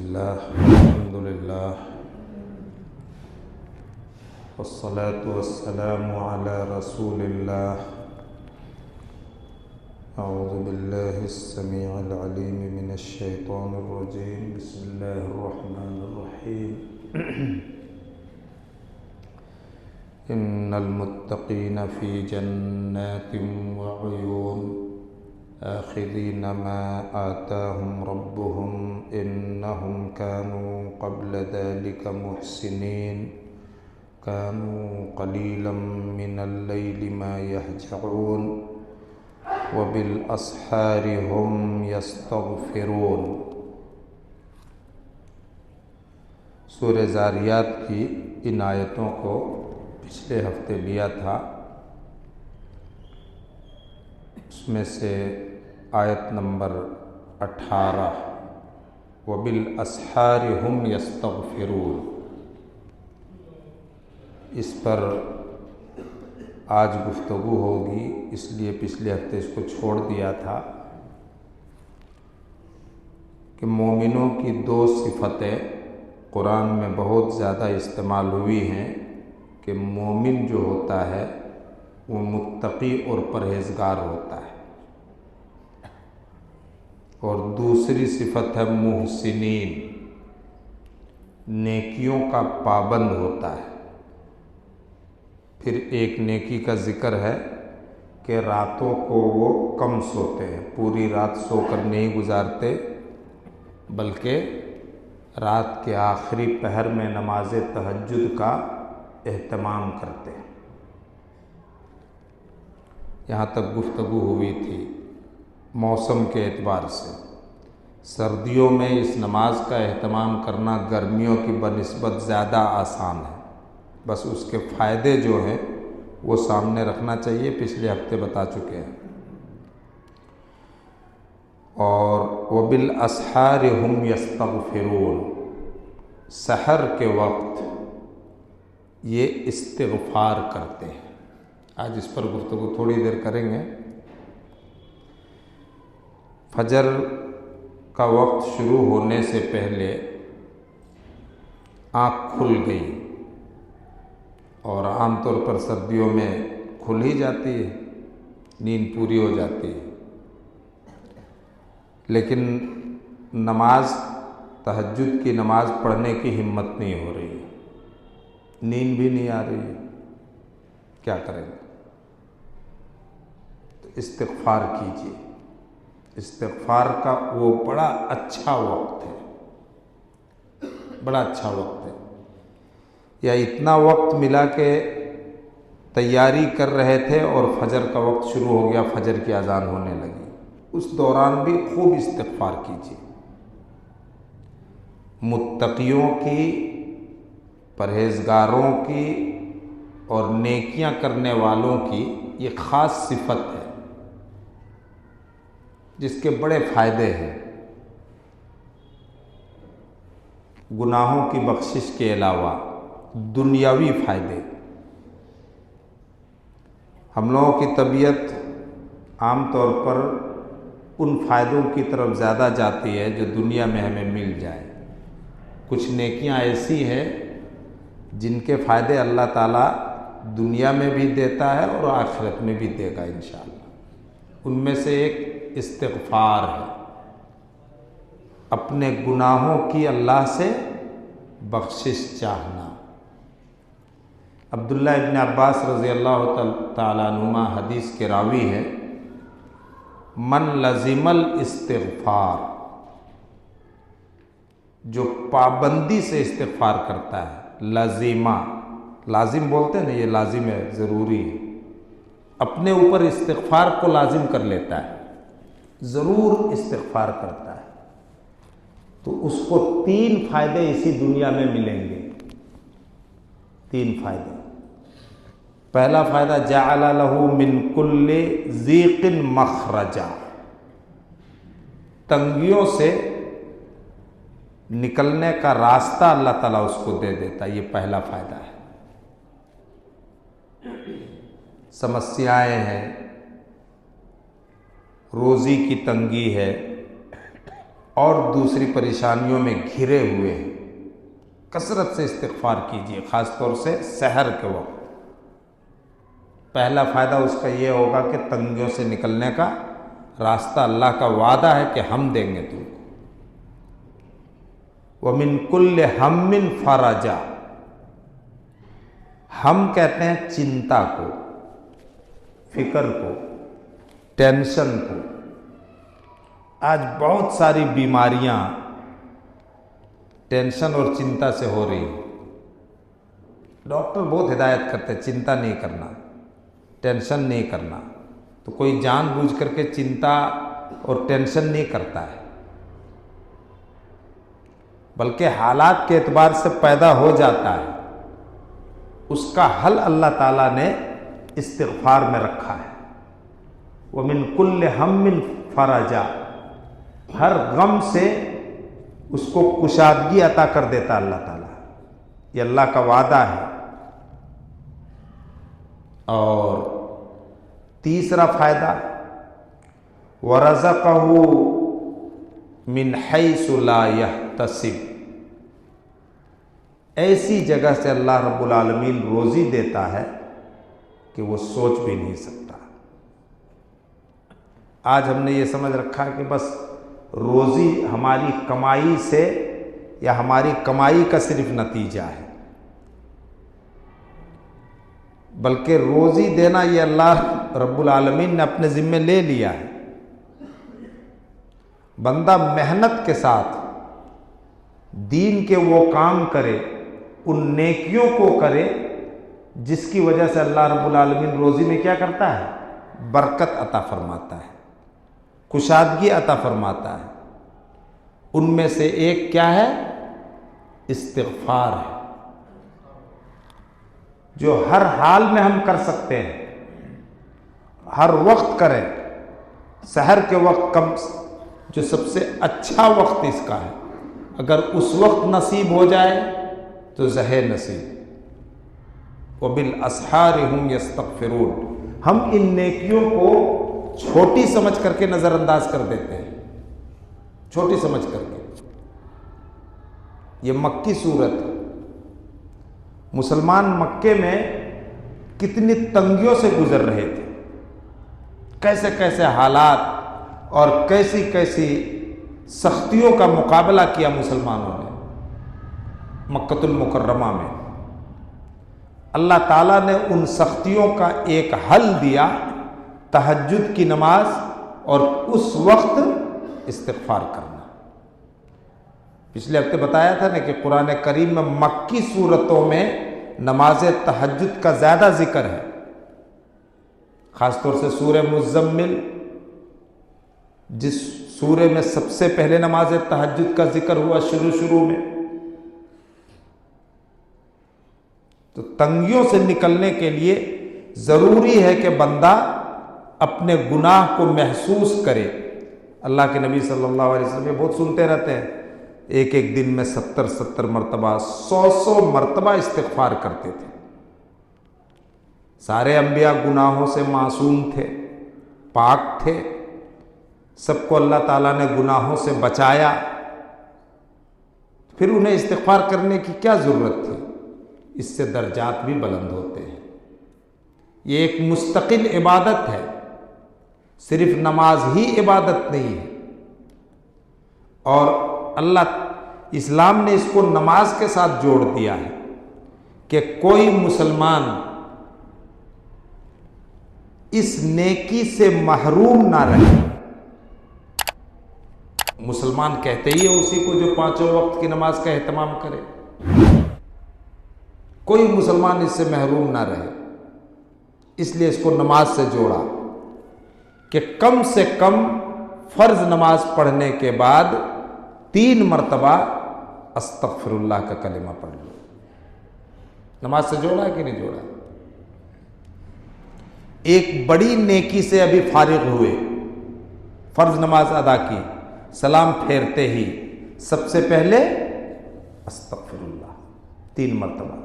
الله الحمد لله والصلاة والسلام على رسول الله أعوذ بالله السميع العليم من الشيطان الرجيم بسم الله الرحمن الرحيم إن المتقين في جنات وعيون آخذين ما آتاهم ربهم إنهم كانوا قبل ذلك محسنين كانوا قليلا من الليل ما يهجعون وبالأسحار هم يستغفرون۔ سورہ ذاریات کی ان آیتوں کو پچھلے ہفتے لیا تھا، اس میں سے آیت نمبر 18 وَبِالْأَسْحَارِ هُمْ يَسْتَغْفِرُونَ، اس پر آج گفتگو ہوگی، اس لیے پچھلے ہفتے اس کو چھوڑ دیا تھا کہ مومنوں کی دو صفتیں قرآن میں بہت زیادہ استعمال ہوئی ہیں کہ مومن جو ہوتا ہے وہ متقی اور پرہیزگار ہوتا ہے، اور دوسری صفت ہے محسنین، نیکیوں کا پابند ہوتا ہے۔ پھر ایک نیکی کا ذکر ہے کہ راتوں کو وہ کم سوتے ہیں، پوری رات سو کر نہیں گزارتے بلکہ رات کے آخری پہر میں نماز تہجد کا اہتمام کرتے ہیں۔ یہاں تک گفتگو ہوئی تھی۔ موسم کے اعتبار سے سردیوں میں اس نماز کا اہتمام کرنا گرمیوں کی بنسبت زیادہ آسان ہے، بس اس کے فائدے جو ہیں وہ سامنے رکھنا چاہیے، پچھلے ہفتے بتا چکے ہیں۔ اور وَبِالْأَسْحَارِ هُمْ يَسْتَغْفِرُونَ، سحر کے وقت یہ استغفار کرتے ہیں۔ آج اس پر گفتگو تھوڑی دیر کریں گے۔ فجر کا وقت شروع ہونے سے پہلے آنکھ کھل گئی، اور عام طور پر سردیوں میں کھل ہی جاتی ہے، نیند پوری ہو جاتی ہے، لیکن نماز تہجد کی نماز پڑھنے کی ہمت نہیں ہو رہی ہے، نیند بھی نہیں آ رہی ہے، کیا کریں گے؟ تو استغفار کیجیے۔ استغفار کا وہ بڑا اچھا وقت ہے، بڑا اچھا وقت ہے۔ یا اتنا وقت ملا کہ تیاری کر رہے تھے اور فجر کا وقت شروع ہو گیا، فجر کی اذان ہونے لگی، اس دوران بھی خوب استغفار کیجیے۔ متقیوں کی، پرہیزگاروں کی اور نیکیاں کرنے والوں کی یہ خاص صفت ہے جس کے بڑے فائدے ہیں، گناہوں کی بخشش کے علاوہ دنیاوی فائدے۔ ہم لوگوں کی طبیعت عام طور پر ان فائدوں کی طرف زیادہ جاتی ہے جو دنیا میں ہمیں مل جائے۔ کچھ نیکیاں ایسی ہیں جن کے فائدے اللہ تعالیٰ دنیا میں بھی دیتا ہے اور آخرت میں بھی دے گا انشاءاللہ۔ ان میں سے ایک استغفار ہے، اپنے گناہوں کی اللہ سے بخشش چاہنا۔ عبداللہ ابن عباس رضی اللہ تعالیٰ عنہما حدیث کے راوی ہے، من لزم الاستغفار، جو پابندی سے استغفار کرتا ہے، لازمہ، لازم بولتے ہیں نا، یہ لازم ہے، ضروری ہے، اپنے اوپر استغفار کو لازم کر لیتا ہے، ضرور استغفار کرتا ہے، تو اس کو 3 فائدے اسی دنیا میں ملیں گے۔ 3 فائدے۔ پہلا فائدہ، جعل لہ من کل ضیق مخرجا، تنگیوں سے نکلنے کا راستہ اللہ تعالیٰ اس کو دے دیتا ہے، یہ پہلا فائدہ ہے۔ سمسیائیں ہیں، روزی کی تنگی ہے، اور دوسری پریشانیوں میں گھرے ہوئے ہیں، کثرت سے استغفار کیجیے، خاص طور سے سحر کے وقت۔ پہلا فائدہ اس کا یہ ہوگا کہ تنگیوں سے نکلنے کا راستہ اللہ کا وعدہ ہے کہ ہم دیں گے تم کو۔ وَمِن كُلِّ ہَمٍّ فَرَجًا، ہم کہتے ہیں چنتا کو، فکر کو، ٹینشن کو۔ آج بہت ساری بیماریاں ٹینشن اور چنتا سے ہو رہی ہیں۔ ڈاکٹر بہت ہدایت کرتے ہیں چنتا نہیں کرنا، ٹینشن نہیں کرنا، تو کوئی جان بوجھ کر کے چنتا اور ٹینشن نہیں کرتا ہے، بلکہ حالات کے اعتبار سے پیدا ہو جاتا ہے۔ اس کا حل اللہ تعالیٰ نے استغفار میں رکھا ہے۔ وَمِن كُلِّ ہَمٍّ فَرَجًا، ہر غم سے اس کو کشادگی عطا کر دیتا اللہ تعالیٰ، یہ اللہ کا وعدہ ہے۔ اور تیسرا فائدہ، وَرَزَقَهُ مِنْ حَيْثُ لَا يَحْتَسِبُ، ایسی جگہ سے اللہ رب العالمین روزی دیتا ہے کہ وہ سوچ بھی نہیں سکتا۔ آج ہم نے یہ سمجھ رکھا کہ بس روزی ہماری کمائی سے یا ہماری کمائی کا صرف نتیجہ ہے، بلکہ روزی دینا یہ اللہ رب العالمین نے اپنے ذمے لے لیا ہے۔ بندہ محنت کے ساتھ دین کے وہ کام کرے، ان نیکیوں کو کرے جس کی وجہ سے اللہ رب العالمین روزی میں کیا کرتا ہے؟ برکت عطا فرماتا ہے، کشادگی عطا فرماتا ہے۔ ان میں سے ایک کیا ہے؟ استغفار ہے، جو ہر حال میں ہم کر سکتے ہیں، ہر وقت کریں۔ سحر کے وقت کم جو سب سے اچھا وقت اس کا ہے، اگر اس وقت نصیب ہو جائے تو زہے نصیب۔ وبالاسحار هم یستغفرون، ہم ان نیکیوں کو چھوٹی سمجھ کر کے نظر انداز کر دیتے ہیں، چھوٹی سمجھ کر کے۔ یہ مکی صورت ہے، مسلمان مکے میں کتنی تنگیوں سے گزر رہے تھے، کیسے کیسے حالات اور کیسی کیسی سختیوں کا مقابلہ کیا مسلمانوں نے مکۃ المکرمہ میں۔ اللہ تعالیٰ نے ان سختیوں کا ایک حل دیا، تہجد کی نماز اور اس وقت استغفار کرنا۔ پچھلے ہفتے بتایا تھا نا کہ قرآن کریم میں مکی صورتوں میں نماز تہجد کا زیادہ ذکر ہے، خاص طور سے سورہ مزمل، جس سورے میں سب سے پہلے نماز تہجد کا ذکر ہوا شروع میں۔ تو تنگیوں سے نکلنے کے لیے ضروری ہے کہ بندہ اپنے گناہ کو محسوس کرے۔ اللہ کے نبی صلی اللہ علیہ وسلم یہ بہت سنتے رہتے ہیں، ایک ایک دن میں 70 مرتبہ 100 مرتبہ استغفار کرتے تھے۔ سارے انبیاء گناہوں سے معصوم تھے، پاک تھے، سب کو اللہ تعالیٰ نے گناہوں سے بچایا، پھر انہیں استغفار کرنے کی کیا ضرورت تھی؟ اس سے درجات بھی بلند ہوتے ہیں۔ یہ ایک مستقل عبادت ہے، صرف نماز ہی عبادت نہیں ہے، اور اللہ اسلام نے اس کو نماز کے ساتھ جوڑ دیا ہے کہ کوئی مسلمان اس نیکی سے محروم نہ رہے۔ مسلمان کہتے ہی ہے اسی کو جو 5 وقت کی نماز کا اہتمام کرے، کوئی مسلمان اس سے محروم نہ رہے، اس لیے اس کو نماز سے جوڑا کہ کم سے کم فرض نماز پڑھنے کے بعد 3 مرتبہ استغفر اللہ کا کلمہ پڑھ لو۔ نماز سے جوڑا ہے کہ نہیں جوڑا؟ ایک بڑی نیکی سے ابھی فارغ ہوئے، فرض نماز ادا کی، سلام پھیرتے ہی سب سے پہلے استغفر اللہ 3 مرتبہ۔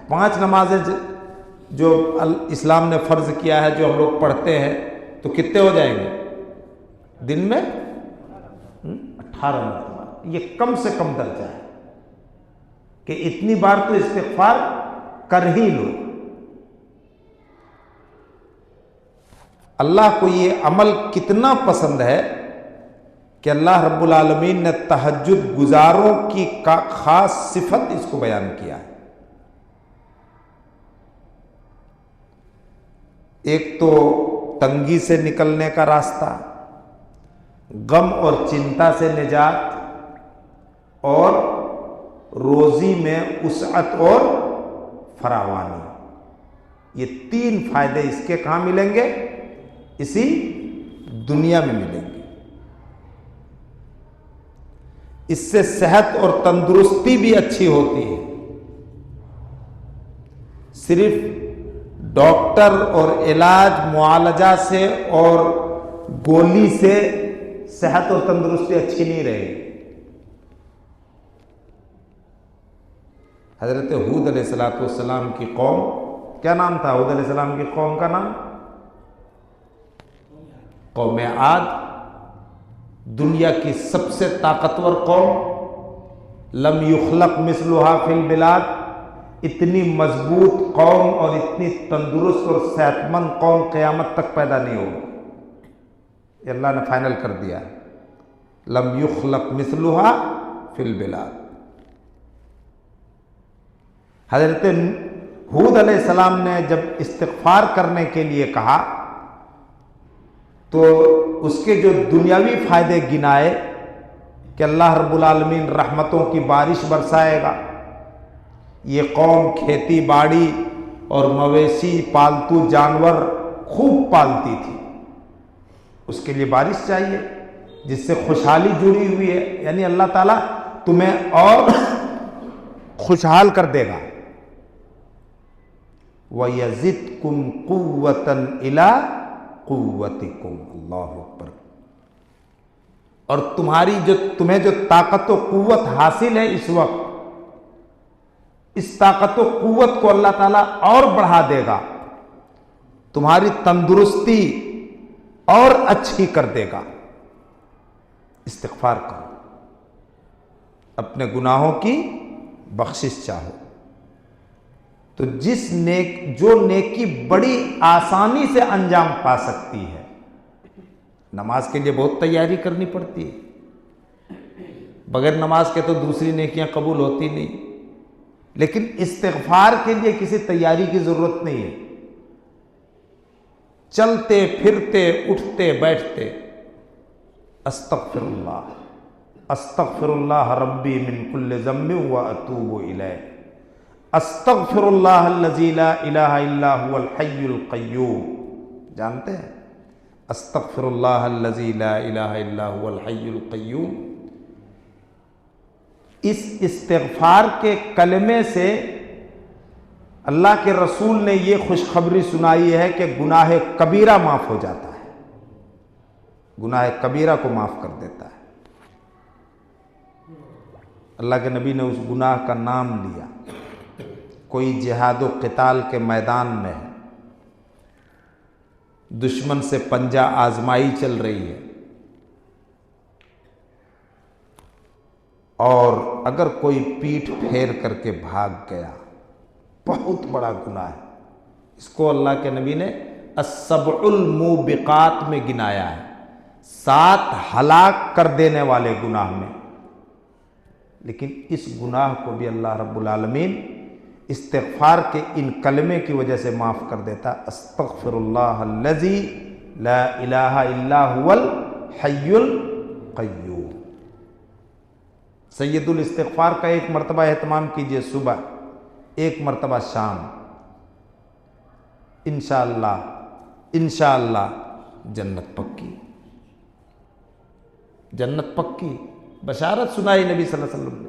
5 نمازیں جو اسلام نے فرض کیا ہے جو ہم لوگ پڑھتے ہیں تو کتنے ہو جائیں گے دن میں؟ 18 مرتبہ، یہ کم سے کم درجہ ہے کہ اتنی بار تو استغفار کر ہی لو۔ اللہ کو یہ عمل کتنا پسند ہے کہ اللہ رب العالمین نے تہجد گزاروں کی خاص صفت اس کو بیان کیا ہے۔ ایک تو تنگی سے نکلنے کا راستہ، غم اور چنتا سے نجات، اور روزی میں وسعت اور فراوانی، یہ 3 فائدے اس کے کہاں ملیں گے؟ اسی دنیا میں ملیں گے۔ اس سے صحت اور تندرستی بھی اچھی ہوتی ہے۔ صرف ڈاکٹر اور علاج معالجہ سے اور گولی سے صحت اور تندرستی اچھی نہیں رہے گی۔ حضرت ہود علیہ السلام کی قوم، کیا نام تھا ہود علیہ السلام کی قوم کا نام؟ قوم عاد، دنیا کی سب سے طاقتور قوم، لم یخلق مثلها فی البلاد، اتنی مضبوط قوم اور اتنی تندرست اور صحت مند قوم قیامت تک پیدا نہیں ہوگی۔ یہ اللہ نے فائنل کر دیا ہے، لم یخلق مثلها فی البلاد۔ حضرت ہود علیہ السلام نے جب استغفار کرنے کے لیے کہا تو اس کے جو دنیاوی فائدے گنائے کہ اللہ رب العالمین رحمتوں کی بارش برسائے گا، یہ قوم کھیتی باڑی اور مویشی پالتو جانور خوب پالتی تھی، اس کے لیے بارش چاہیے جس سے خوشحالی جڑی ہوئی ہے، یعنی اللہ تعالیٰ تمہیں اور خوشحال کر دے گا۔ وَيَزِدْكُمْ قُوَّةً إِلَىٰ قُوَّتِكُمْ، اللہ اکبر۔ اور تمہیں جو طاقت و قوت حاصل ہے اس وقت، اس طاقت و قوت کو اللہ تعالیٰ اور بڑھا دے گا، تمہاری تندرستی اور اچھی کر دے گا۔ استغفار کرو، اپنے گناہوں کی بخشش چاہو، تو جو نیکی بڑی آسانی سے انجام پا سکتی ہے۔ نماز کے لیے بہت تیاری کرنی پڑتی ہے، بغیر نماز کے تو دوسری نیکیاں قبول ہوتی نہیں، لیکن استغفار کے لیے کسی تیاری کی ضرورت نہیں ہے۔ چلتے پھرتے اٹھتے بیٹھتے استغفر اللہ ربی من کل ذنب واتوب الیہ، استغفر اللہ الذی لا الہ الا هو الحی القیوم، جانتے ہیں استغفر اللہ الذی لا الہ الا هو الحی القیوم۔ اس استغفار کے کلمے سے اللہ کے رسول نے یہ خوشخبری سنائی ہے کہ گناہ کبیرہ معاف ہو جاتا ہے، گناہ کبیرہ کو معاف کر دیتا ہے۔ اللہ کے نبی نے اس گناہ کا نام لیا۔ کوئی جہاد و قتال کے میدان میں ہے، دشمن سے پنجہ آزمائی چل رہی ہے، اور اگر کوئی پیٹھ پھیر کر کے بھاگ گیا، بہت بڑا گناہ ہے، اس کو اللہ کے نبی نے السبع الموبقات میں گنایا ہے، 7 ہلاک کر دینے والے گناہ میں۔ لیکن اس گناہ کو بھی اللہ رب العالمین استغفار کے ان کلمے کی وجہ سے معاف کر دیتا۔ استغفر اللہ الذی لا الہ الا هو الحی القیوم۔ سید الاستغفار کا 1 مرتبہ اہتمام کیجئے صبح، 1 مرتبہ شام، انشاءاللہ جنت پکی، جنت پکی، بشارت سنائی نبی صلی اللہ علیہ وسلم نے۔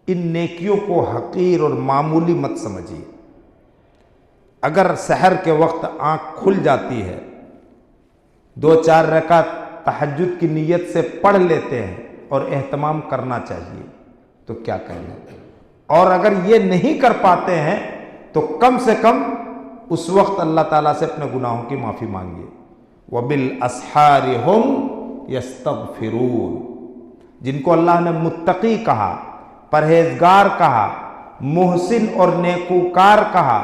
ان نیکیوں کو حقیر اور معمولی مت سمجھیے۔ اگر سحر کے وقت آنکھ کھل جاتی ہے، 2-4 رکعت تہجد کی نیت سے پڑھ لیتے ہیں، اور اہتمام کرنا چاہیے، تو کیا کہنا۔ اور اگر یہ نہیں کر پاتے ہیں تو کم سے کم اس وقت اللہ تعالیٰ سے اپنے گناہوں کی معافی مانگیے، وبالاسحار ہم یستغفرون، جن کو اللہ نے متقی کہا، پرہیزگار کہا، محسن اور نیکوکار کہا،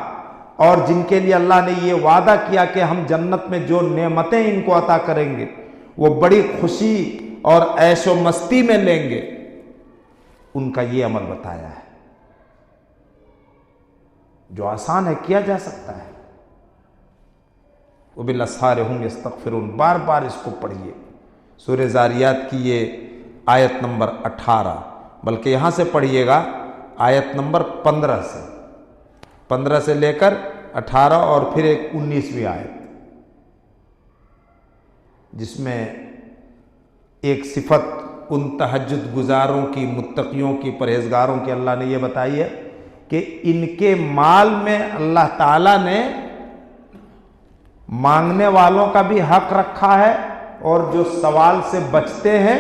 اور جن کے لیے اللہ نے یہ وعدہ کیا کہ ہم جنت میں جو نعمتیں ان کو عطا کریں گے وہ بڑی خوشی اور عیش و مستی میں لیں گے، ان کا یہ عمل بتایا ہے جو آسان ہے، کیا جا سکتا ہے۔ وبالاسحار ہم یستغفرون، بار بار اس کو پڑھیے۔ سورہ زاریات کی یہ آیت نمبر 18، بلکہ یہاں سے پڑھیے گا آیت نمبر 15 سے لے کر 18 اور پھر ایک 19ویں آیت، جس میں ایک صفت ان تہجد گزاروں کی، متقیوں کی، پرہیزگاروں کی اللہ نے یہ بتائی ہے کہ ان کے مال میں اللہ تعالیٰ نے مانگنے والوں کا بھی حق رکھا ہے اور جو سوال سے بچتے ہیں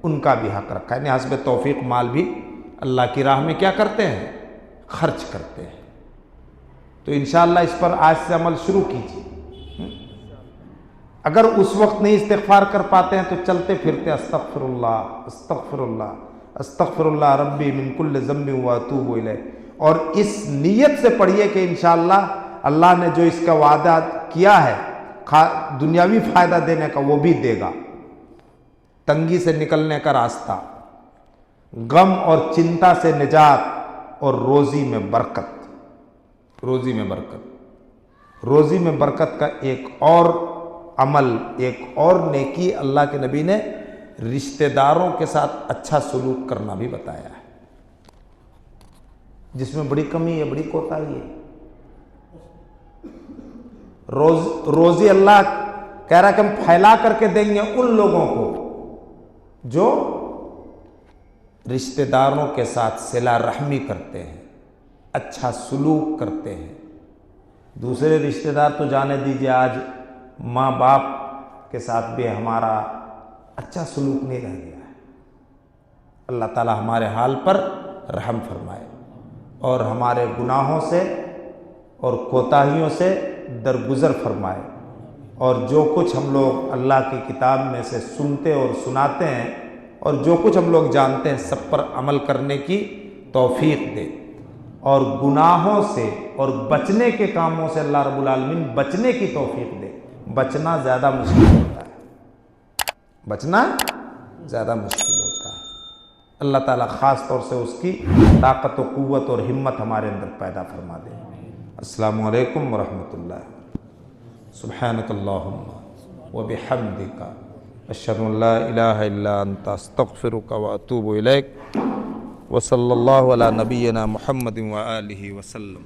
ان کا بھی حق رکھا ہے، یعنی حسب توفیق مال بھی اللہ کی راہ میں کیا کرتے ہیں؟ خرچ کرتے ہیں۔ تو انشاءاللہ اس پر آج سے عمل شروع کیجیے۔ اگر اس وقت نہیں استغفار کر پاتے ہیں تو چلتے پھرتے استغفر اللہ استغفر اللہ استغفر اللہ ربی من کل ذنب واتوب الیہ، اور اس نیت سے پڑھیے کہ انشاءاللہ اللہ نے جو اس کا وعدہ کیا ہے دنیاوی فائدہ دینے کا وہ بھی دے گا، تنگی سے نکلنے کا راستہ، غم اور چنتا سے نجات، اور روزی میں برکت۔ روزی میں برکت، روزی میں برکت کا ایک اور عمل، ایک اور نیکی اللہ کے نبی نے رشتہ داروں کے ساتھ اچھا سلوک کرنا بھی بتایا ہے، جس میں بڑی کمی ہے، بڑی کوتاہی ہے۔ روزی اللہ کہہ رہا کہ ہم پھیلا کر کے دیں گے ان لوگوں کو جو رشتہ داروں کے ساتھ صلہ رحمی کرتے ہیں، اچھا سلوک کرتے ہیں۔ دوسرے رشتہ دار تو جانے دیجیے، آج ماں باپ کے ساتھ بھی ہمارا اچھا سلوک نہیں رہ گیا ہے۔ اللہ تعالی ہمارے حال پر رحم فرمائے اور ہمارے گناہوں سے اور کوتاہیوں سے درگزر فرمائے، اور جو کچھ ہم لوگ اللہ کی کتاب میں سے سنتے اور سناتے ہیں اور جو کچھ ہم لوگ جانتے ہیں سب پر عمل کرنے کی توفیق دے، اور گناہوں سے اور بچنے کے کاموں سے اللہ رب العالمین بچنے کی توفیق دے۔ بچنا زیادہ مشکل ہوتا ہے، بچنا زیادہ مشکل ہوتا ہے۔ اللہ تعالیٰ خاص طور سے اس کی طاقت و قوت اور ہمت ہمارے اندر پیدا فرما دے۔ السلام علیکم ورحمۃ اللہ۔ سبحانک اللہم وبحمدک، اشہد ان لا الہ الا انت، استغفرک واتوب الیک، وصلی اللہ علی نبینا محمد وآلہ وسلم۔